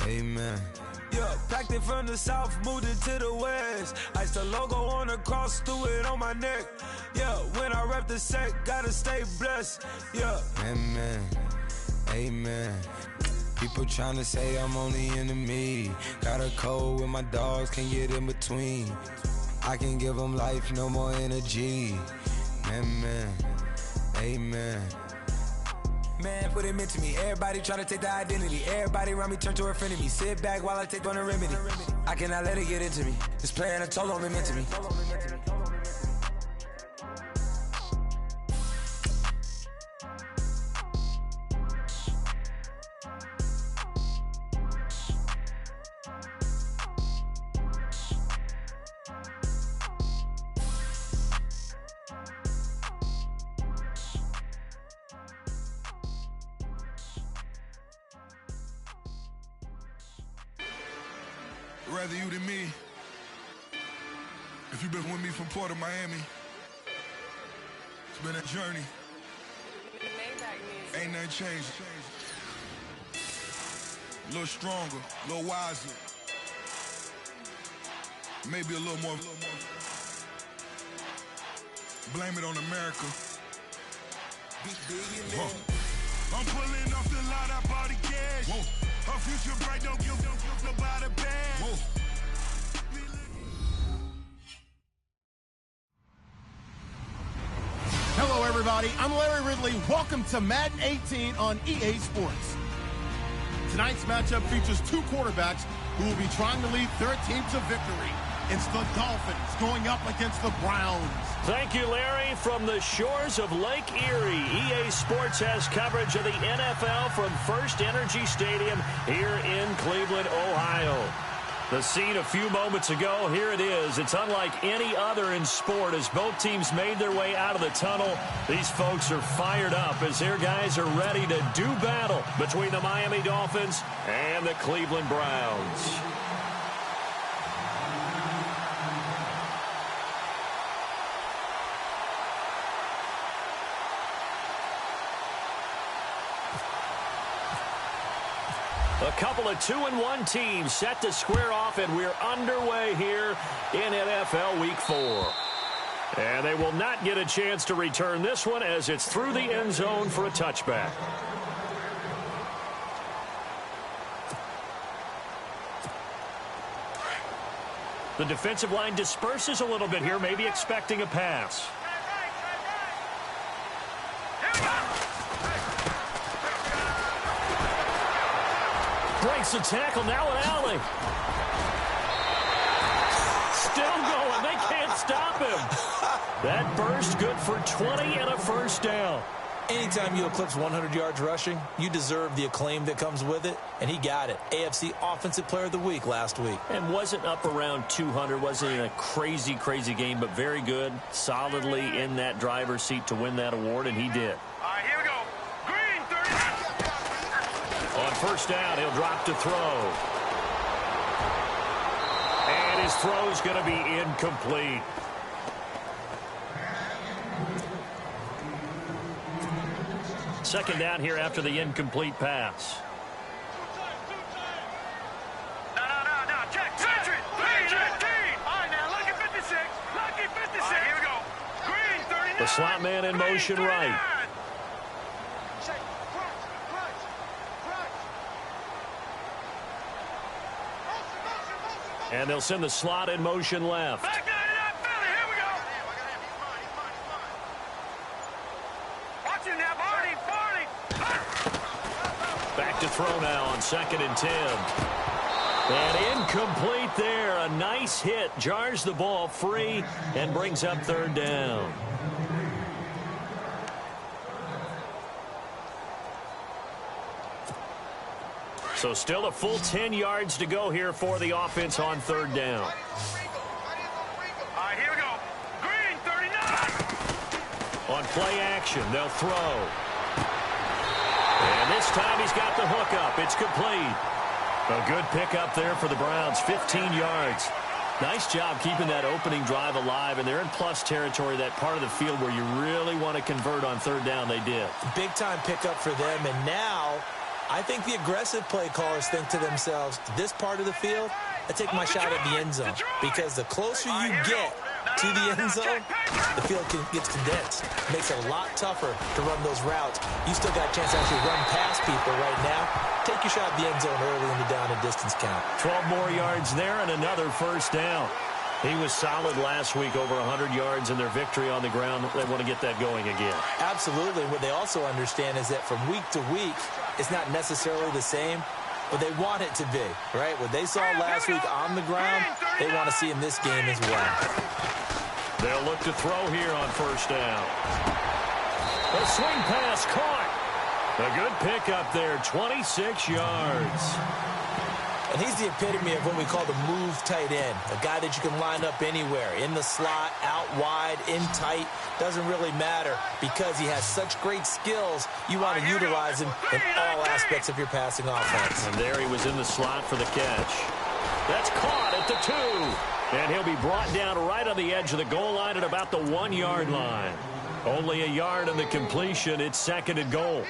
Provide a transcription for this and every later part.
Amen. Yeah, packed it from the south, moved it to the west. Iced the logo on the cross, threw it on my neck. Yeah, when I rep the set, gotta stay blessed. Yeah. Amen. Amen. People tryna say I'm on the enemy. Got a code with my dogs, can't get in between. I can give them life, no more energy. Amen. Amen. Man, put it into me. Everybody try to take the identity. Everybody around me turn to a friend of me. Sit back while I take on the remedy. I cannot let it get into me. This playing a toll on me, meant to me. Rather you than me. If you've been with me from Port of Miami, it's been a journey. Ain't nothing changed. A little stronger, a little wiser. Maybe a little more. Blame it on America. I'm pulling off the lot, I bought the cash. Whoa. Her future bright, don't give about a bag. Whoa. Hello, everybody. I'm Larry Ridley. Welcome to Madden 18 on EA Sports. Tonight's matchup features two quarterbacks who will be trying to lead their team to victory. It's the Dolphins going up against the Browns. Thank you, Larry. From the shores of Lake Erie, EA Sports has coverage of the NFL from First Energy Stadium here in Cleveland, Ohio. The scene a few moments ago, here it is. It's unlike any other in sport as both teams made their way out of the tunnel. These folks are fired up as their guys are ready to do battle between the Miami Dolphins and the Cleveland Browns. A couple of 2-1 teams set to square off, and we're underway here in NFL Week 4. And they will not get a chance to return this one as it's through the end zone for a touchback. The defensive line disperses a little bit here, maybe expecting a pass. Breaks the tackle, now an alley. Still going, they can't stop him. That burst good for 20 and a first down. Anytime you eclipse 100 yards rushing, you deserve the acclaim that comes with it, and he got it. AFC Offensive Player of the Week last week. And wasn't up around 200, wasn't in a crazy, crazy game, but very good, solidly in that driver's seat to win that award, and he did. All right, here we go. Green, 30. On first down, he'll drop to throw. And his throw's going to be incomplete. Second down here after the incomplete pass. No. Check. Century. 13. All right, now, lucky 56. Lucky 56. All right, here we go. Green, 39. The slot man in motion right. And they'll send the slot in motion left. Back down to that Philly. Here we go. Watch him now, Barney. Back to throw now on 2nd and 10. And incomplete there. A nice hit. Jars the ball free and brings up 3rd down. So still a full 10 yards to go here for the offense on 3rd down. All right, here we go. Green, 39. On play action, they'll throw. And this time he's got the hook up. It's complete. A good pickup there for the Browns, 15 yards. Nice job keeping that opening drive alive, and they're in plus territory, that part of the field where you really want to convert on 3rd down. They did. Big-time pickup for them, and now I think the aggressive play callers think to themselves, this part of the field, I take my shot at the end zone. Because the closer you get to the end zone, the field gets condensed. It makes it a lot tougher to run those routes. You still got a chance to actually run past people right now. Take your shot at the end zone early in the down and distance count. 12 more yards there and another first down. He was solid last week, over 100 yards in their victory on the ground. They want to get that going again. Absolutely. What they also understand is that from week to week, it's not necessarily the same, but they want it to be, right? What they saw last week on the ground, they want to see in this game as well. They'll look to throw here on first down. The swing pass caught. A good pickup there, 26 yards. And he's the epitome of what we call the move tight end, a guy that you can line up anywhere, in the slot, out wide, in tight, doesn't really matter because he has such great skills. You want to utilize him in all aspects of your passing offense. And there he was in the slot for the catch. That's caught at the 2. And he'll be brought down right on the edge of the goal line at about the 1-yard line. Only a yard on the completion. It's 2nd and goal.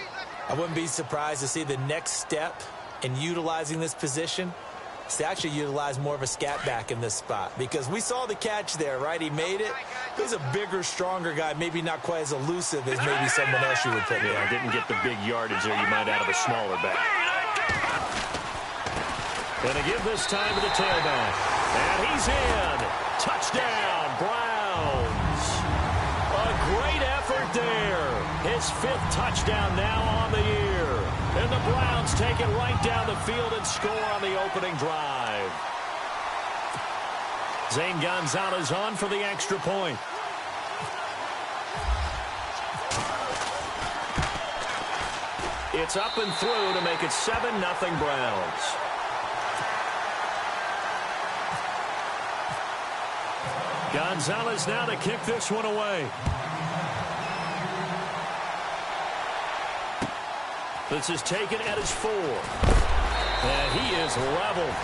I wouldn't be surprised to see the next step in utilizing this position is to actually utilize more of a scat back in this spot, because we saw the catch there, right? He made it. He's a bigger, stronger guy, maybe not quite as elusive as maybe someone else you would put there. Yeah, didn't get the big yardage there you might out of a smaller back. Gonna give this time to the tailback. And he's in. Touchdown, Browns. A great effort there. His 5th touchdown now on the year. And the Browns take it right down the field and score on the opening drive. Zane Gonzalez on for the extra point. It's up and through to make it 7-0 Browns. Gonzalez now to kick this one away. This is taken at his 4. And he is leveled.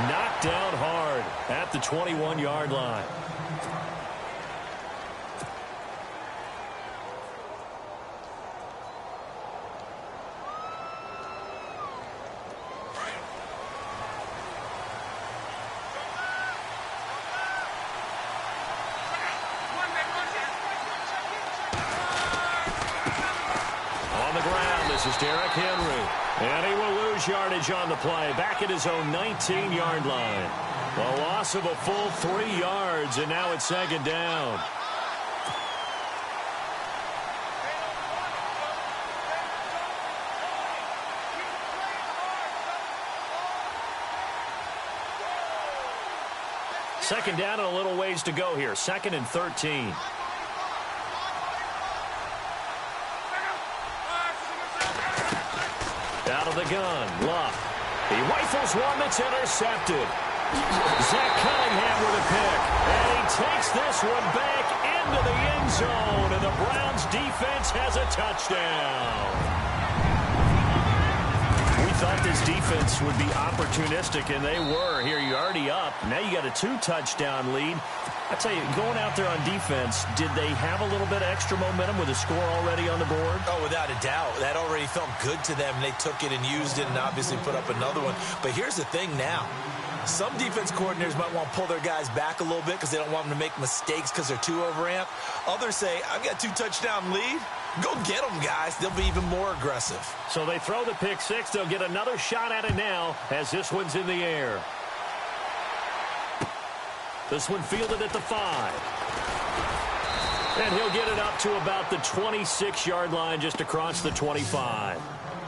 Knocked down hard at the 21-yard line. This is Derrick Henry. And he will lose yardage on the play. Back at his own 19-yard line. A loss of a full 3 yards, and now it's 2nd down. Second down and a little ways to go here. 2nd and 13. Out of the gun, Luck. He rifles one that's intercepted. Zach Cunningham with a pick. And he takes this one back into the end zone. And the Browns defense has a touchdown. We thought this defense would be opportunistic, and they were. Here, you're already up. Now you got a 2-touchdown lead. I tell you, going out there on defense, did they have a little bit of extra momentum with a score already on the board? Oh, without a doubt. That already felt good to them. They took it and used it and obviously put up another one. But here's the thing now. Some defense coordinators might want to pull their guys back a little bit because they don't want them to make mistakes because they're too overamped. Others say, I've got a 2-touchdown lead. Go get them, guys. They'll be even more aggressive. So they throw the pick 6. They'll get another shot at it now as this one's in the air. This one fielded at the 5. And he'll get it up to about the 26-yard line, just across the 25.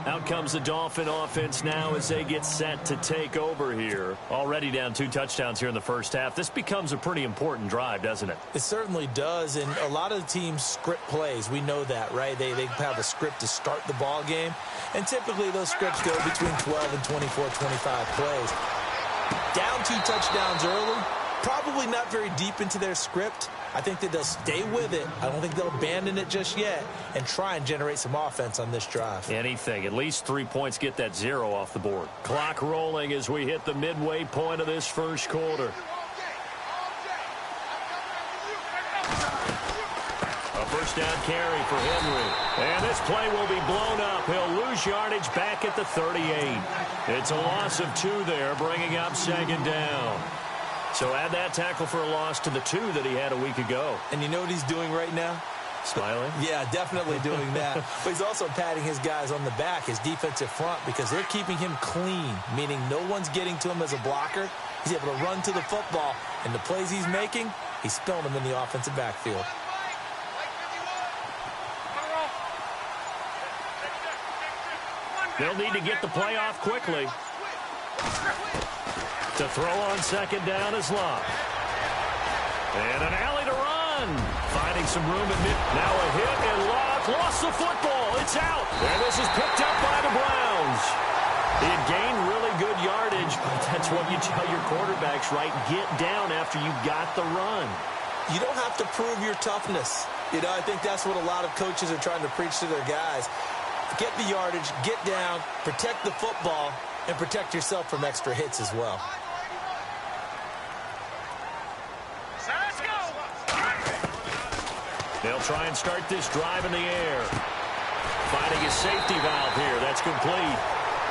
Out comes the Dolphin offense now as they get set to take over here. Already down 2 touchdowns here in the first half. This becomes a pretty important drive, doesn't it? It certainly does, and a lot of the teams script plays. We know that, right? They have a script to start the ball game, and typically those scripts go between 12 and 24, 25 plays. Down 2 touchdowns early, probably not very deep into their script. I think that they'll stay with it. I don't think they'll abandon it just yet and try and generate some offense on this drive. Anything. At least 3 points, get that 0 off the board. Clock rolling as we hit the midway point of this first quarter. A first down carry for Henry. And this play will be blown up. He'll lose yardage back at the 38. It's a loss of 2 there, bringing up second down. So add that tackle for a loss to the 2 that he had a week ago. And you know what he's doing right now? Smiling? Yeah, definitely doing that. But he's also patting his guys on the back, his defensive front, because they're keeping him clean, meaning no one's getting to him as a blocker. He's able to run to the football, and the plays he's making, he's spilling them in the offensive backfield. They'll need to get the play off quickly. To throw on second down is Locke. And an alley to run. Finding some room in mid. Now a hit, and Locke lost the football. It's out. And this is picked up by the Browns. He had gained really good yardage, but that's what you tell your quarterbacks, right? Get down after you got the run. You don't have to prove your toughness. You know, I think that's what a lot of coaches are trying to preach to their guys. Get the yardage, get down, protect the football, and protect yourself from extra hits as well. They'll try and start this drive in the air. Finding his safety valve here. That's complete.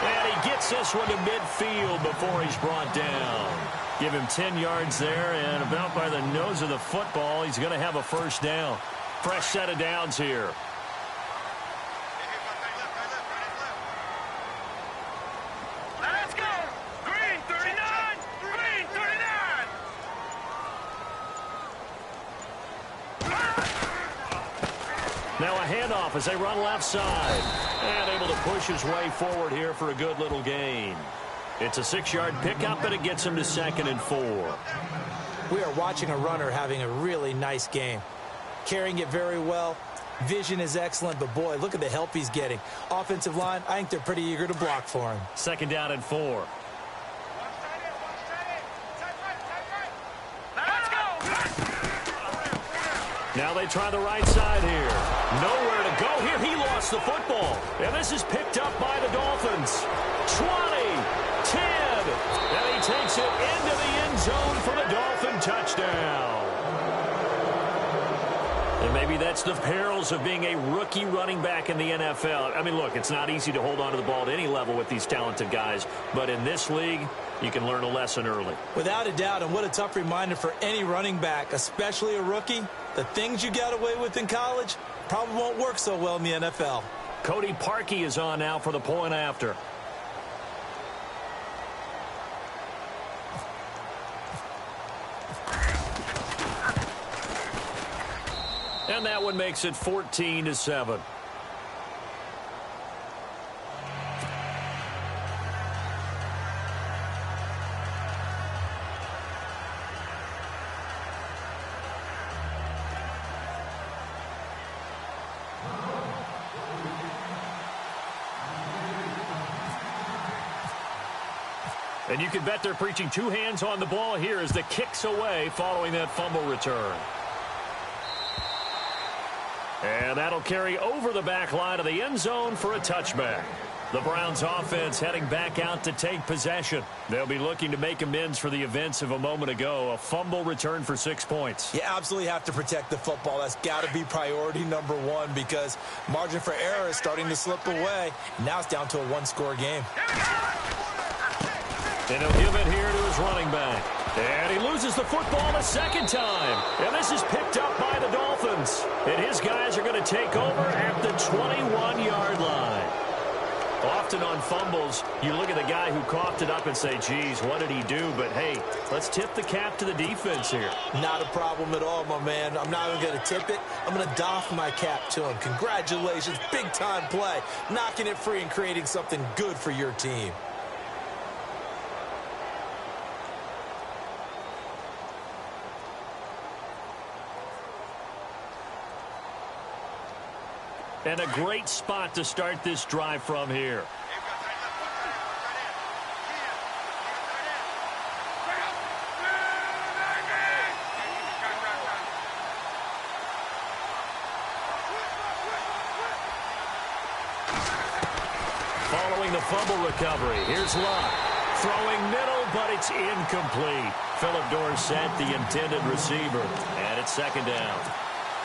And he gets this one to midfield before he's brought down. Give him 10 yards there, and about by the nose of the football, he's going to have a first down. Fresh set of downs here. Let's go! Green 39! Green 39! Now a handoff as they run left side. And able to push his way forward here for a good little gain. It's a 6-yard pickup, and it gets him to 2nd and 4. We are watching a runner having a really nice game. Carrying it very well. Vision is excellent, but boy, look at the help he's getting. Offensive line, I think they're pretty eager to block for him. 2nd down and 4. Now they try the right side here. Nowhere to go here. He lost the football. And this is picked up by the Dolphins. 20, 10. And he takes it into the end zone for the Dolphin touchdown. And maybe that's the perils of being a rookie running back in the NFL. I mean, look, it's not easy to hold on to the ball at any level with these talented guys. But in this league, you can learn a lesson early. Without a doubt, and what a tough reminder for any running back, especially a rookie. The things you got away with in college probably won't work so well in the NFL. Cody Parkey is on now for the point after. And that one makes it 14-7. And you can bet they're preaching 2 hands on the ball here as the kick's away following that fumble return. And that'll carry over the back line of the end zone for a touchback. The Browns offense heading back out to take possession. They'll be looking to make amends for the events of a moment ago. A fumble return for 6 points. You absolutely have to protect the football. That's got to be priority number 1 because margin for error is starting to slip away. Now it's down to a 1-score game. And he'll give it here to his running back. And he loses the football a second time. And this is picked up by the Dolphins. And his guys are going to take over at the 21-yard line. Often on fumbles, you look at the guy who coughed it up and say, geez, what did he do? But, hey, let's tip the cap to the defense here. Not a problem at all, my man. I'm not even going to tip it. I'm going to doff my cap to him. Congratulations. Big-time play. Knocking it free and creating something good for your team. And a great spot to start this drive from here. Following the fumble recovery, here's Locke. Throwing middle, but it's incomplete. Philip Dorsett, the intended receiver. And it's 2nd down.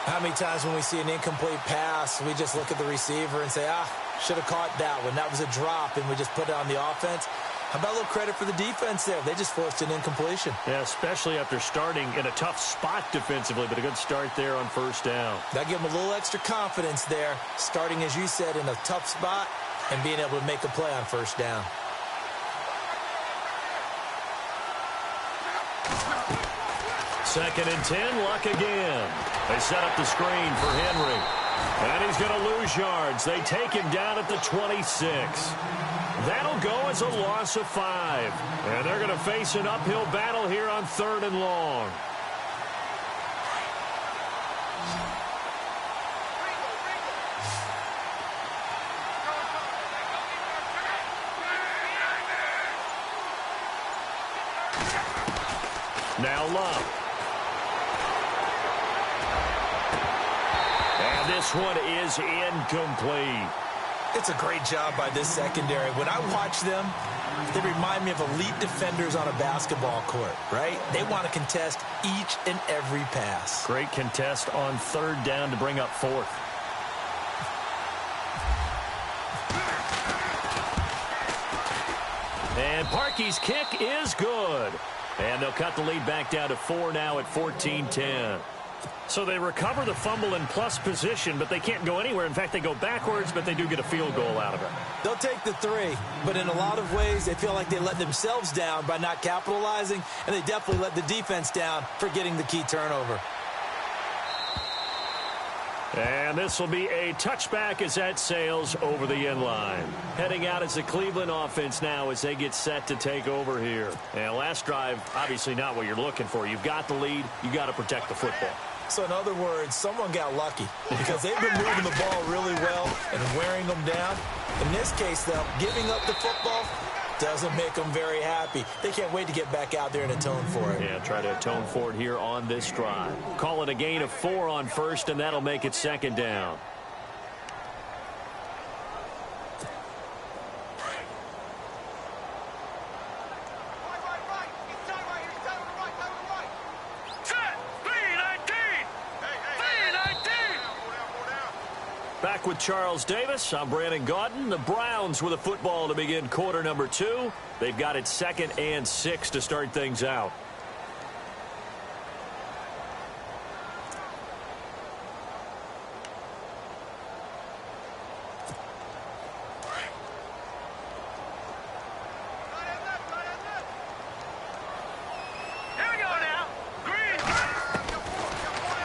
How many times when we see an incomplete pass, we just look at the receiver and say, should have caught that one. That was a drop, and we just put it on the offense. How about a little credit for the defense there? They just forced an incompletion. Yeah, especially after starting in a tough spot defensively, but a good start there on first down. That gave them a little extra confidence there, starting, as you said, in a tough spot and being able to make a play on first down. Second and 10, Luck again. They set up the screen for Henry. And he's going to lose yards. They take him down at the 26. That'll go as a loss of 5. And they're going to face an uphill battle here on 3rd and long. Now Love. And this one is incomplete. It's a great job by this secondary. When I watch them, they remind me of elite defenders on a basketball court, right? They want to contest each and every pass. Great contest on 3rd down to bring up 4th. And Parkey's kick is good. And they'll cut the lead back down to 4 now at 14-10. So they recover the fumble in plus position, but they can't go anywhere. In fact, they go backwards, but they do get a field goal out of it. They'll take the 3, but in a lot of ways, they feel like they let themselves down by not capitalizing, and they definitely let the defense down for getting the key turnover. And this will be a touchback as that sails over the end line. Heading out as the Cleveland offense now as they get set to take over here. And last drive, obviously not what you're looking for. You've got the lead. You got to protect the football. So in other words, someone got lucky because they've been moving the ball really well and wearing them down. In this case, though, giving up the football doesn't make them very happy. They can't wait to get back out there and atone for it. Yeah, try to atone for it here on this drive. Call it a gain of 4 on 1st, and that'll make it 2nd down. Back with Charles Davis. I'm Brandon Gaudin. The Browns with a football to begin quarter number 2. They've got it 2nd and 6 to start things out. Here we go now. Green.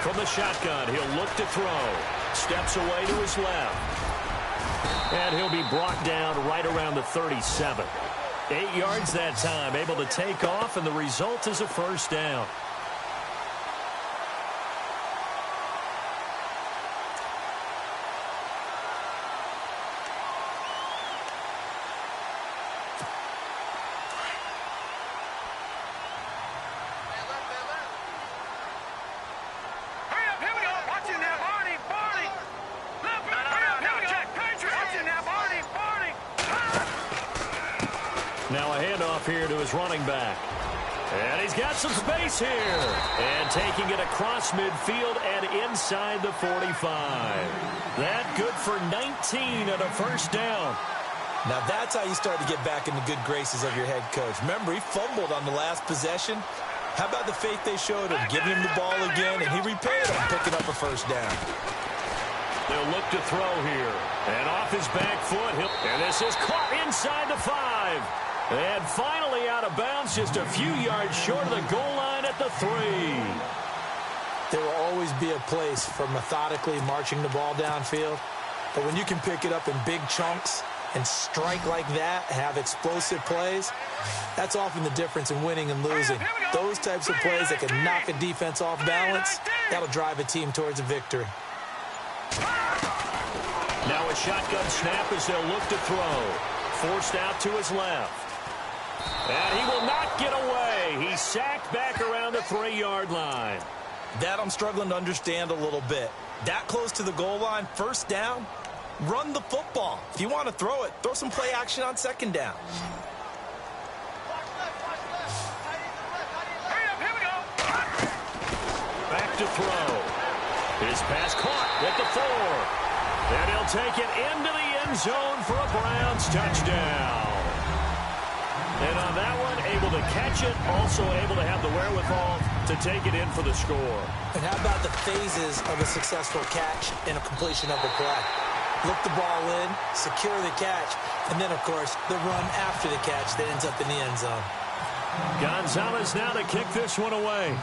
From the shotgun, he'll look to throw. Steps away to his left. And he'll be brought down right around the 37. 8 yards that time, able to take off, and the result is a first down. Now a handoff here to his running back. And he's got some space here. And taking it across midfield and inside the 45. That good for 19 and a first down. Now that's how you start to get back in the good graces of your head coach. Remember, he fumbled on the last possession. How about the faith they showed him, giving him the ball again, and he repaid him, picking up a first down. They'll look to throw here. And off his back foot. And this is caught inside the 5. And finally out of bounds, just a few yards short of the goal line at the 3. There will always be a place for methodically marching the ball downfield. But when you can pick it up in big chunks and strike like that, have explosive plays, that's often the difference in winning and losing. Those types of plays that can knock a defense off balance, that'll drive a team towards a victory. Now a shotgun snap as they'll look to throw. Forced out to his left. And he will not get away. He's sacked back around the 3-yard line. That I'm struggling to understand a little bit. That close to the goal line, first down, run the football. If you want to throw it, throw some play action on second down. Back to throw. His This pass caught at the 4. And he'll take it into the end zone for a Browns touchdown. And on that one, able to catch it, also able to have the wherewithal to take it in for the score. And how about the phases of a successful catch and a completion of the play? Look the ball in, secure the catch, and then, of course, the run after the catch that ends up in the end zone. Gonzalez now to kick this one away.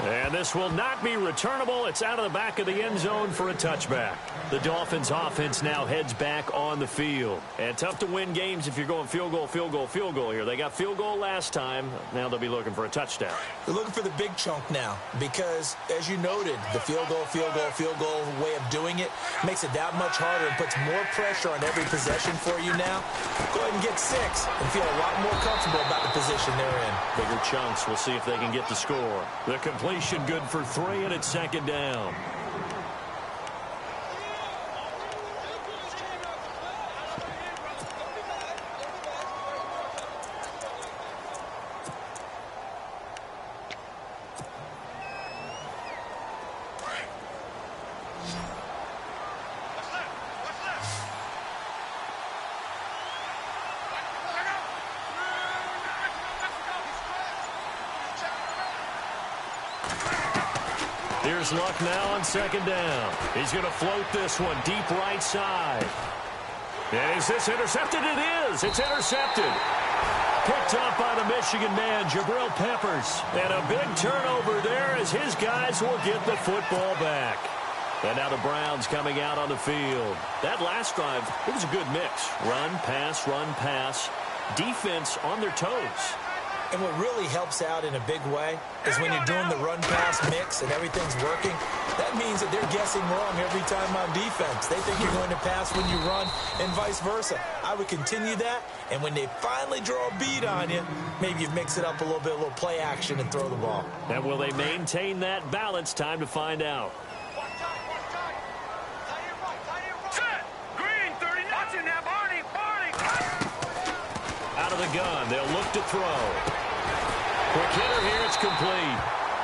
And this will not be returnable. It's out of the back of the end zone for a touchback. The Dolphins offense now heads back on the field. And tough to win games if you're going field goal, field goal, field goal here. They got field goal last time. Now they'll be looking for a touchdown. They're looking for the big chunk now because, as you noted, the field goal way of doing it makes it that much harder and puts more pressure on every possession for you now. Go ahead and get 6 and feel a lot more comfortable about the position they're in. Bigger chunks. We'll see if they can get the score. The completion good for 3, and it's second down. Here's Luck now on second down. He's going to float this one deep right side. And is this intercepted? It is. It's intercepted. Picked up by the Michigan man, Jabril Peppers. And a big turnover there as his guys will get the football back. And now the Browns coming out on the field. That last drive, it was a good mix. Run, pass, defense on their toes. And what really helps out in a big way is when you're doing the run-pass mix and everything's working, that means that they're guessing wrong every time on defense. They think you're going to pass when you run and vice versa. I would continue that, and when they finally draw a beat on you, maybe you mix it up a little bit, a little play action and throw the ball. And will they maintain that balance? Time to find out. Set! Green, 30. Watching that, Barney. Out of the gun, they'll look to throw. Quick hitter here, it's complete.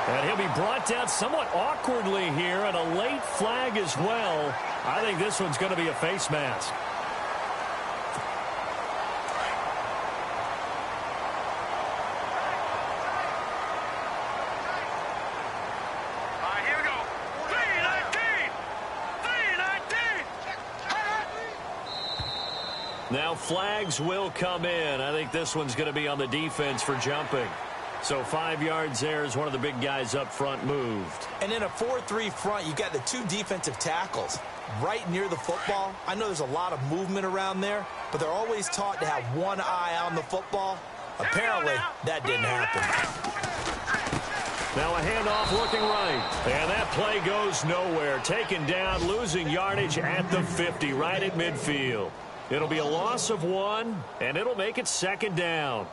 And he'll be brought down somewhat awkwardly here, and a late flag as well. I think this one's going to be a face mask. All right, here we go. 3-19. Now flags will come in. I think this one's going to be on the defense for jumping. So 5 yards there as one of the big guys up front moved. And in a 4-3 front, you got the 2 defensive tackles right near the football. I know there's a lot of movement around there, but they're always taught to have one eye on the football. Apparently, that didn't happen. Now a handoff looking right. And that play goes nowhere. Taken down, losing yardage at the 50, right at midfield. It'll be a loss of 1, and it'll make it second down.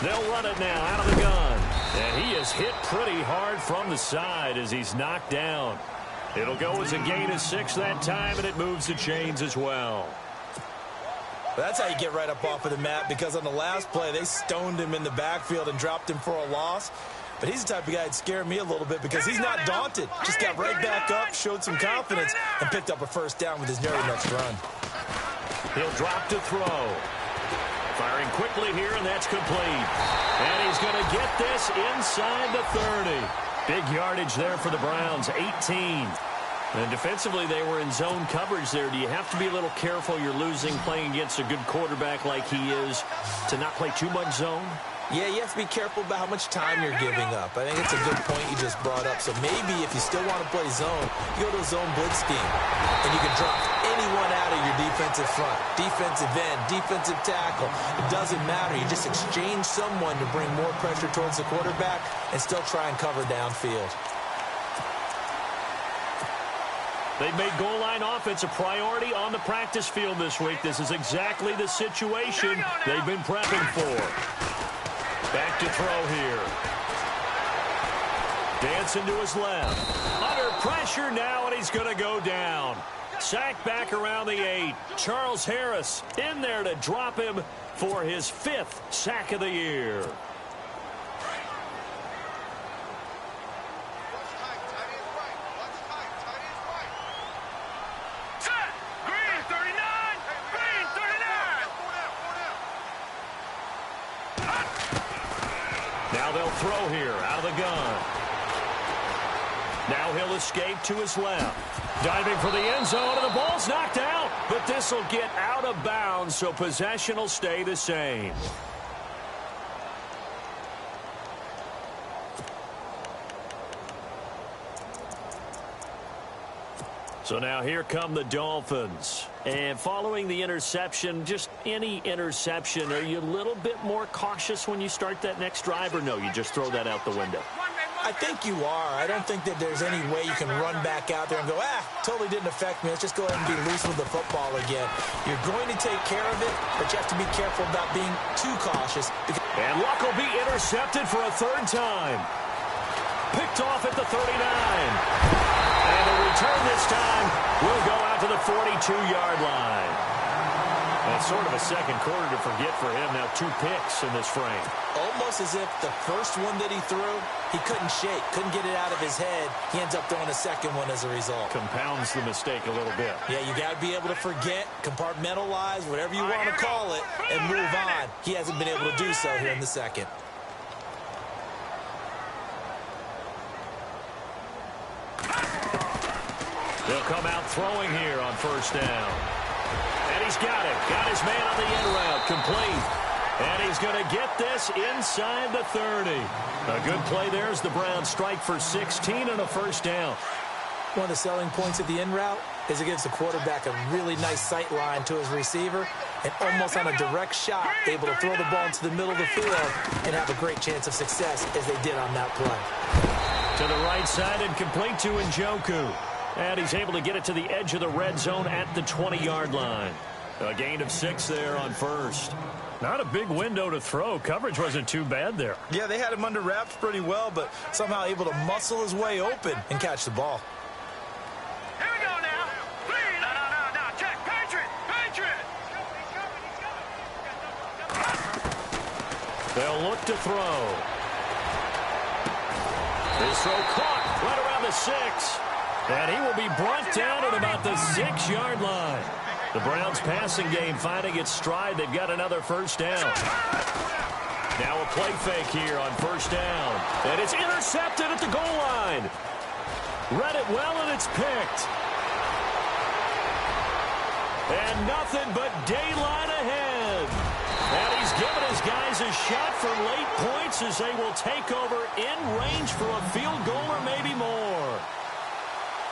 They'll run it now out of the gun. And he is hit pretty hard from the side as he's knocked down. It'll go as a gain of 6 that time, and it moves the chains as well. That's how you get right up off of the mat, because on the last play, they stoned him in the backfield and dropped him for a loss. But he's the type of guy that scared me a little bit because he's not daunted. Just got right back up, showed some confidence, and picked up a first down with his very next run. He'll drop to throw. Firing quickly here, and that's complete. And he's going to get this inside the 30. Big yardage there for the Browns, 18. And defensively, they were in zone coverage there. Do you have to be a little careful? You're losing playing against a good quarterback like he is to not play too much zone? Yeah, you have to be careful about how much time you're giving up. I think it's a good point you just brought up. So maybe if you still want to play zone, you go to a zone blitz scheme. And you can drop anyone out of your defensive front. Defensive end, defensive tackle. It doesn't matter. You just exchange someone to bring more pressure towards the quarterback and still try and cover downfield. They've made goal line offense a priority on the practice field this week. This is exactly the situation they've been prepping for. Back to throw here. Dancing to his left. Under pressure now, and he's going to go down. Sacked back around the 8. Charles Harris in there to drop him for his 5th sack of the year. Now they'll throw here out of the gun. Now he'll escape to his left. Diving for the end zone, and the ball's knocked out. But this will get out of bounds, so possession will stay the same. So now here come the Dolphins. And following the interception, just any interception, are you a little bit more cautious when you start that next drive, or no, you just throw that out the window? I think you are. I don't think that there's any way you can run back out there and go, totally didn't affect me. Let's just go ahead and be loose with the football again. You're going to take care of it, but you have to be careful about being too cautious. And Luck will be intercepted for a 3rd time. Picked off at the 39. And the return this time will go out to the 42-yard line. That's sort of a second quarter to forget for him. Now 2 picks in this frame. Almost as if the first one that he threw, he couldn't shake, couldn't get it out of his head. He ends up throwing a second one as a result. Compounds the mistake a little bit. Yeah, you got to be able to forget, compartmentalize, whatever you want to call it, and move on. He hasn't been able to do so here in the second. They'll come out throwing here on 1st down. And he's got it. Got his man on the end route. Complete. And he's going to get this inside the 30. A good play there as the Browns strike for 16 and a 1st down. One of the selling points of the in route is it gives the quarterback a really nice sight line to his receiver, and almost on a direct shot, able to throw the ball into the middle of the field and have a great chance of success as they did on that play. To the right side and complete to Njoku. And he's able to get it to the edge of the red zone at the 20-yard line. A gain of 6 there on 1st. Not a big window to throw. Coverage wasn't too bad there. Yeah, they had him under wraps pretty well, but somehow able to muscle his way open and catch the ball. Here we go now. Please. No. Check. Patriot. They'll look to throw. His throw caught right around the 6. And he will be brought down at about the 6-yard line. The Browns passing game finding its stride. They've got another 1st down. Now a play fake here on 1st down. And it's intercepted at the goal line. Read it well, and it's picked. And nothing but daylight ahead. And he's given his guys a shot for late points as they will take over in range for a field goal or maybe more.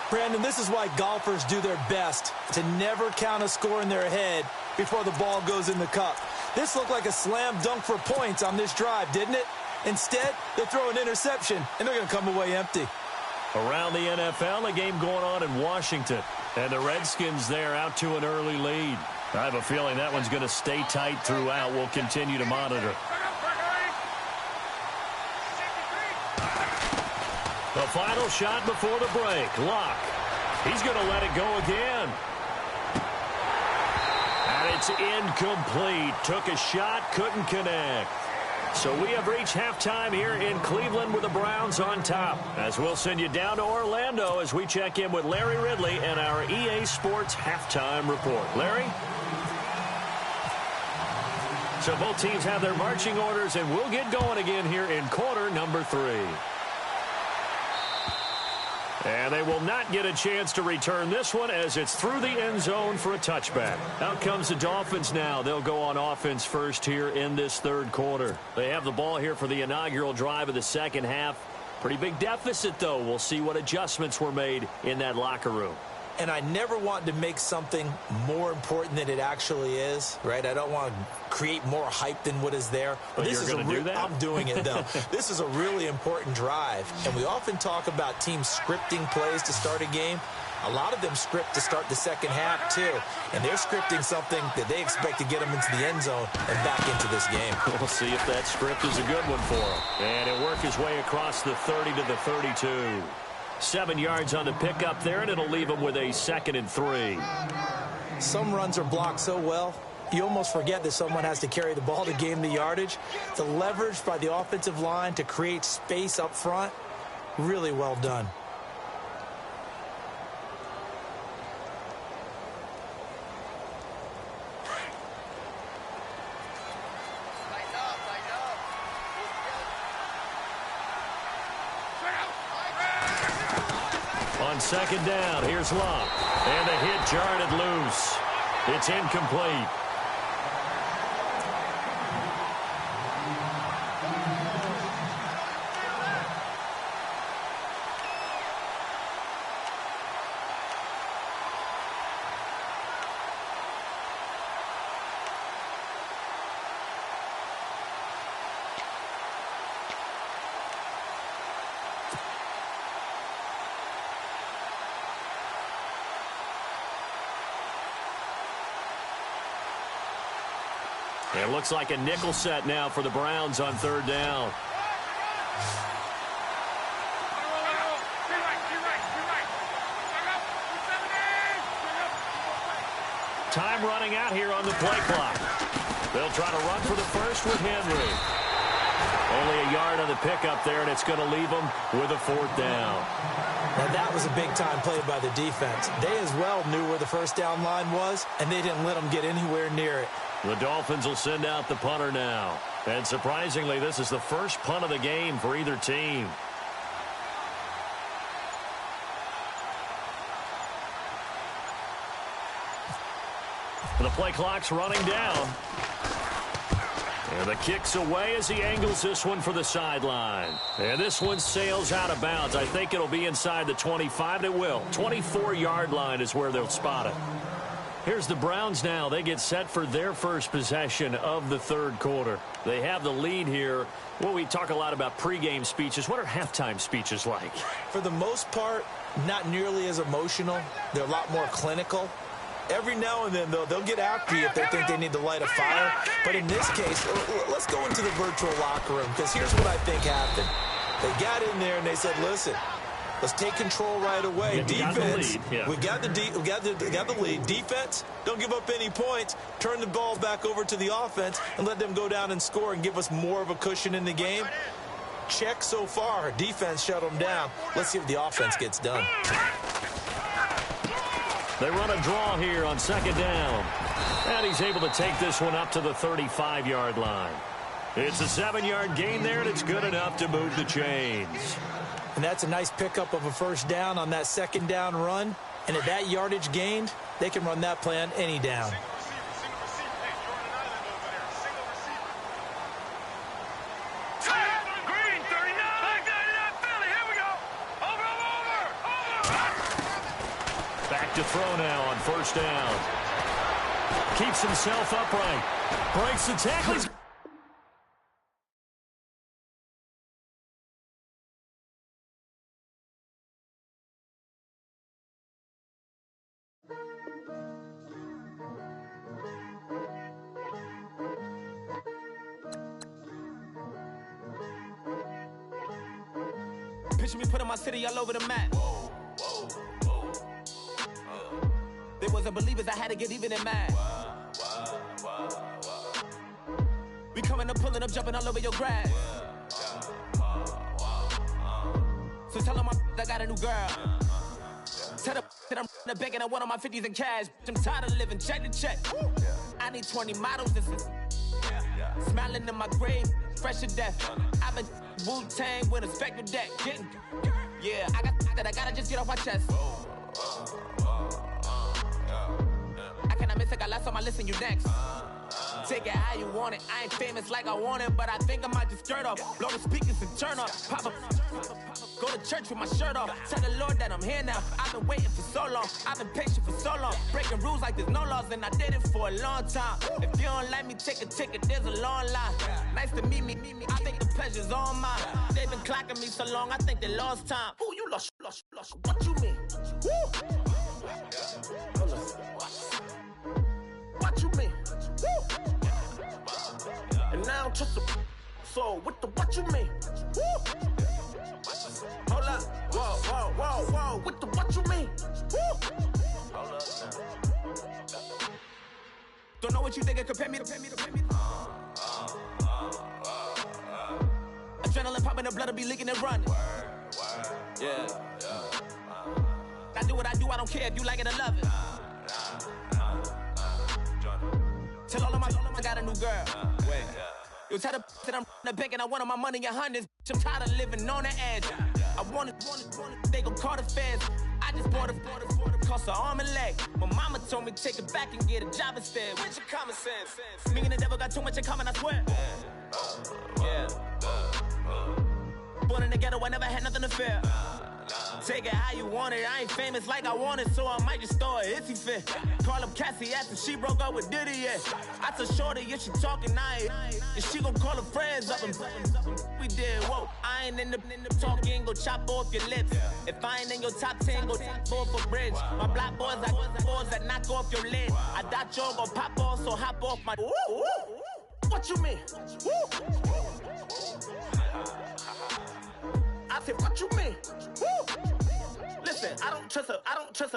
Brandon, this is why golfers do their best to never count a score in their head before the ball goes in the cup. This looked like a slam dunk for points on this drive, didn't it? Instead, they throw an interception, and they're going to come away empty. Around the NFL, a game going on in Washington. And the Redskins there out to an early lead. I have a feeling that one's going to stay tight throughout. We'll continue to monitor. The final shot before the break. Luck. He's going to let it go again. And it's incomplete. Took a shot, couldn't connect. So we have reached halftime here in Cleveland with the Browns on top. As we'll send you down to Orlando as we check in with Larry Ridley and our EA Sports Halftime Report. Larry? So both teams have their marching orders, and we'll get going again here in quarter number 3. And they will not get a chance to return this one as it's through the end zone for a touchback. Out comes the Dolphins now. They'll go on offense first here in this 3rd quarter. They have the ball here for the inaugural drive of the 2nd half. Pretty big deficit, though. We'll see what adjustments were made in that locker room. And I never want to make something more important than it actually is, right? I don't want to create more hype than what is there. But you're going to do that? I'm doing it, though. This is a really important drive. And we often talk about teams scripting plays to start a game. A lot of them script to start the second half, too. And they're scripting something that they expect to get them into the end zone and back into this game. We'll see if that script is a good one for him. And he'll work his way across the 30 to the 32. 7 yards on the pickup there, and it'll leave him with a 2nd and 3. Some runs are blocked so well, you almost forget that someone has to carry the ball to gain the yardage. The leverage by the offensive line to create space up front, really well done. On 2nd down, here's Love. And the hit jarred loose. It's incomplete. It looks like a nickel set now for the Browns on 3rd down. Time running out here on the play clock. They'll try to run for the first with Henry. Only a yard on the pickup there, and it's going to leave them with a 4th down. Now, that was a big-time play by the defense. They as well knew where the first down line was, and they didn't let them get anywhere near it. The Dolphins will send out the punter now. And surprisingly, this is the first punt of the game for either team. The play clock's running down. And the kick's away as he angles this one for the sideline. And this one sails out of bounds. I think it'll be inside the 25. It will. 24-yard line is where they'll spot it. Here's the Browns now. They get set for their first possession of the 3rd quarter. They have the lead here. Well, we talk a lot about pregame speeches. What are halftime speeches like? For the most part, not nearly as emotional. They're a lot more clinical. Every now and then, though, they'll get after you if they think they need to light a fire. But in this case, let's go into the virtual locker room, because here's what I think happened. They got in there and they said, listen, let's take control right away. Yeah, defense, we got the lead. Defense, don't give up any points. Turn the ball back over to the offense and let them go down and score and give us more of a cushion in the game. Check so far. Defense shut them down. Let's see if the offense gets done. They run a draw here on 2nd down. And he's able to take this one up to the 35-yard line. It's a 7-yard gain there, and it's good enough to move the chains. And that's a nice pickup of a first down on that 2nd down run. And at that yardage gained, they can run that play on any down. Back to throw now on 1st down. Keeps himself upright. Breaks the tackle. Picture me putting my city all over the map. They wasn't believers, I had to get even in mad. We coming up, pulling up, jumping all over your grass. So tell them I got a new girl. Tell them that I'm the bank and I want on my 50s in cash. I'm tired of living check to check. I need 20 models, this is smiling in my grave, fresh to death. I've been Wu-Tang with a spectral deck. Yeah, I gotta just get off my chest. I cannot miss it, got last on my list and you next. Take it how you want it. I ain't famous like I want it, but I think I might just stir up. Blow the speakers and turn up. Pop up. Go to church with my shirt off. Tell the Lord that I'm here now. I've been waiting for so long. I've been patient for so long. Breaking rules like there's no laws, and I did it for a long time. If you don't like me, take a ticket. There's a long line. Nice to meet me. I think the pleasure's all mine. They've been clocking me so long, I think they lost time. Ooh, you lost. What you mean? Woo! What you mean? Woo! And now I'm just a so with the what you mean? Woo! Hold up, whoa, with the what you mean? Woo! Hold up now. Don't know what you think it compare me to. Adrenaline popping, the blood'll be leaking and running. Yeah. I do what I do, I don't care if you like it or love it. Tell all of my I got a new girl. Wait. You tell the that I'm the bank and I want my money in hundreds. I'm tired of living on the edge. I want it, they gon' call the feds. I just bought it, cost an arm and leg. My mama told me take it back and get a job instead. Where's your common sense? Me and the devil got too much in common, I swear. Yeah. Born in the ghetto, I never had nothing to fear. Take it how you want it. I ain't famous like I want it, so I might just throw a hissy fit. Call up Cassie after she broke up with Diddy, yeah. I told Shorty if she talking, and she gon' call her friends up and we did, whoa. I ain't in the talking, go chop off your lips. If I ain't in your top 10, go fall for bridge. My black boys like boys that knock off your lid. I thought y'all gon' pop off, so hop off my. What you mean? I said, what you mean? Woo! Listen, I don't trust her.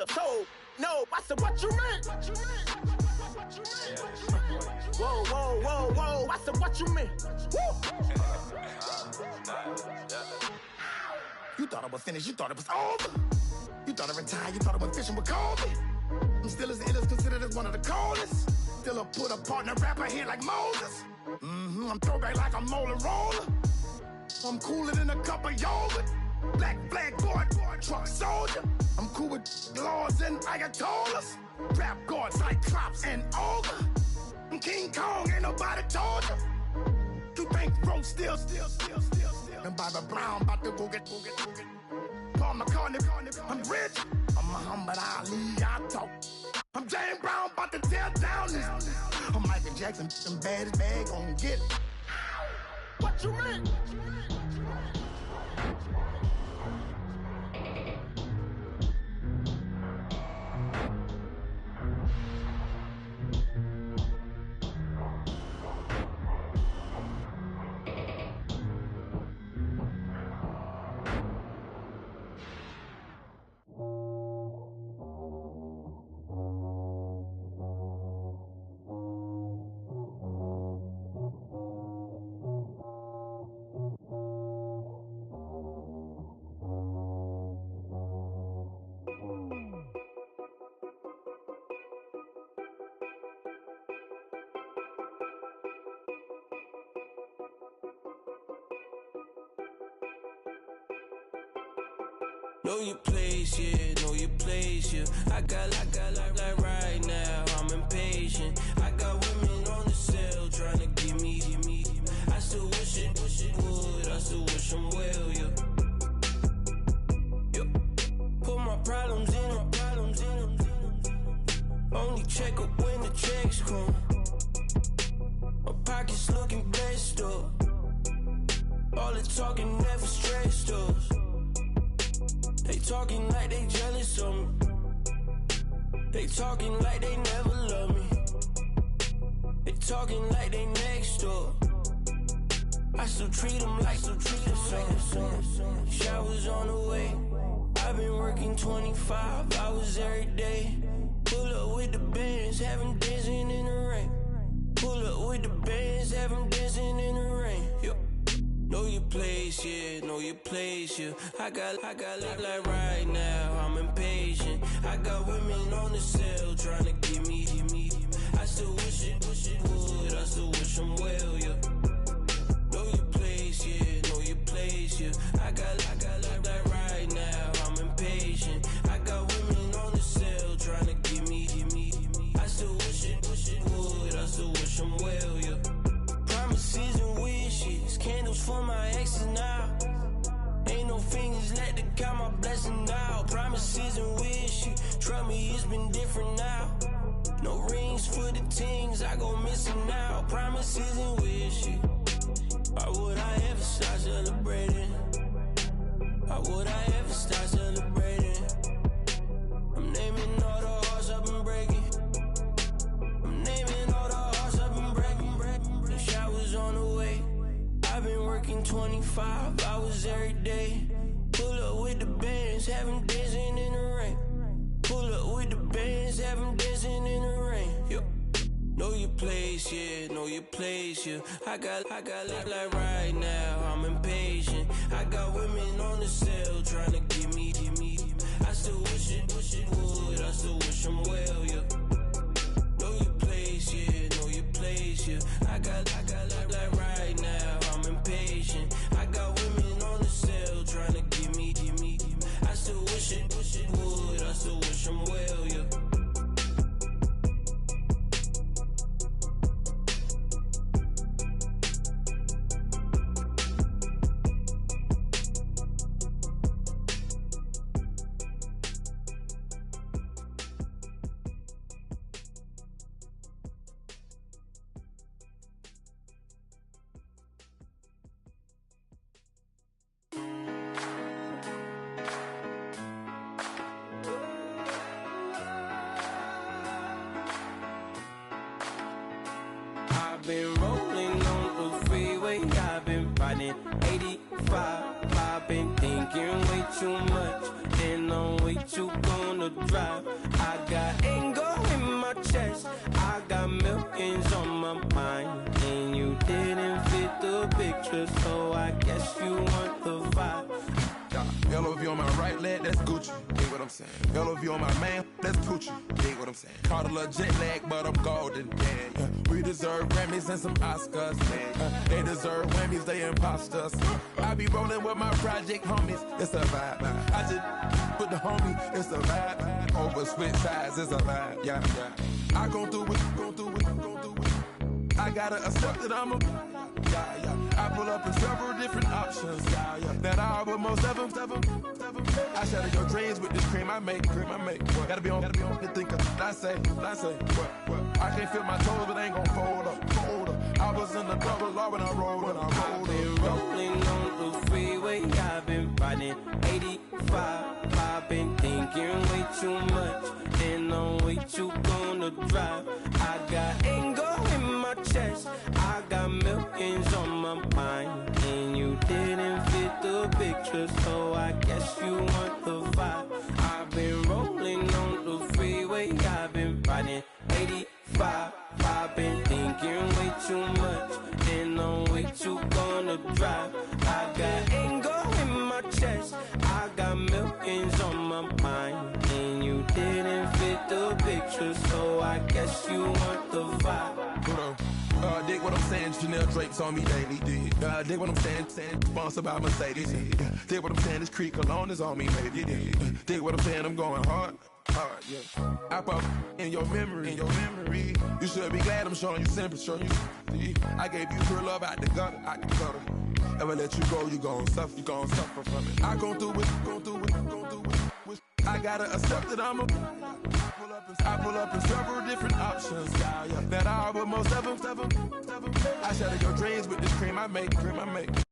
So, no, I said, what you mean? Whoa, I said, what you mean? Woo! You thought I was finished, you thought it was over. You thought I retired, you thought I went fishing with Kobe. I'm still as ill as considered as one of the coldest. Still a put a partner rapper here like Moses. I'm throwback like a molar roller. I'm cooler than a cup of yogurt. Black flag board, truck soldier. I'm cool with laws and Ayatollahs. Rap god, Cyclops and Ogre. I'm King Kong, ain't nobody told you. You think Rose still. And Bobby Brown about to go get. Paul McCartney, I'm rich. I'm Muhammad Ali, I talk. I'm James Brown, about to tear down this. I'm Michael Jackson, them baddest bag gon' get it. What you mean? Know your place, yeah, know your place, yeah. I got like right now, I'm impatient. I got women on the cell trying to give me. I still wish it would, I still wish them well, yeah. Put my problems in them. Only check up when the checks come. My pockets looking blessed up. All the talking never stressed us. They talking like they jealous of me. They talking like they never love me. They talking like they next door. I still treat them like so. Showers on the way. I've been working 25 hours every day. Pull up with the bands, have them dancing in the rain. Pull up with the bands, have them dancing in the rain. Yo. Know your place, yeah, know your place, yeah. I got like right now, I'm impatient. I got women on the cell trying to give me. I still wish it would, I still wish them well, yeah. Know your place, yeah, know your place, yeah. I got like right now, I'm impatient. I got women on the cell trying to give me. I still wish it would, I still wish them well, yeah. Promises and wishes, candles for my exes now. Ain't no fingers left. I go missing out, promises and wishes. Why would I ever start celebrating? Why would I ever start celebrating? I'm naming all the hearts I've been breaking. I'm naming all the hearts I've been breaking. The showers on the way. I've been working 25 hours every day. Pull up with the bands, have them dancing in the rain. Pull up with the bands, have them dancing in the rain. Yo. Know your place, yeah, know your place, yeah. I got like right now, I'm impatient. I got women on the cell trying to give me. I still wish it would, I still wish I'm well, yeah. Know your place, yeah, know your place, yeah. I got like right now, I'm impatient. I got women on the cell trying to give me. I still wish it would, I still wish I'm well, yeah. Been rolling on the freeway, I've been riding 85. I've been thinking way too much, and I'm way too gonna drive. I got anger in my chest, I got millions on my mind, and you didn't fit the picture, so I guess you want the vibe. LOV on my right leg, that's Gucci. Dig what I'm saying? LOV on my man, that's Gucci. Dig what I'm saying? Caught a little jet lag, but I'm golden. Yeah. We deserve Grammys and some Oscars. They deserve Whammies, they imposters. I be rolling with my project homies, it's a vibe. I just put the homie, it's a vibe. Over switch sides, it's a vibe. Yeah. I gon' do it. I gotta accept that I'm a. I pull up in several different options. That I but most of them. I shatter your dreams with this cream I make. What? Gotta be on the thinker. I say. What? I can't feel my toes, but ain't gon' fold up. I was in the double law when I rolled. I've been rolling on the freeway. I've been riding 85. I've been thinking way too much, and I'm way too gonna drive. I got anger in my chest, I got millions on my mind, and you didn't fit the picture, so I guess you want the vibe. I've been rolling on the freeway, I've been riding 85. I've been thinking way too much, and I'm way too gonna drive. I got anger in my chest, I got millions on my mind, and you didn't fit the picture, so I guess you want the vibe. Dig what I'm saying, Chanel drapes on me daily. Dig what I'm saying, sponsored by Mercedes. Dig what I'm saying, this Creek alone is on me, baby. Dig what I'm saying, I'm going hard, yeah. I pop in your memory. You should be glad I'm showing you sympathy. I gave you pure love out the gutter. Ever let you go, you gon' suffer from it. I gon' do it. I gotta accept that I'm a. I pull up in several different options. That I but most of them. I shatter your dreams with this cream I make.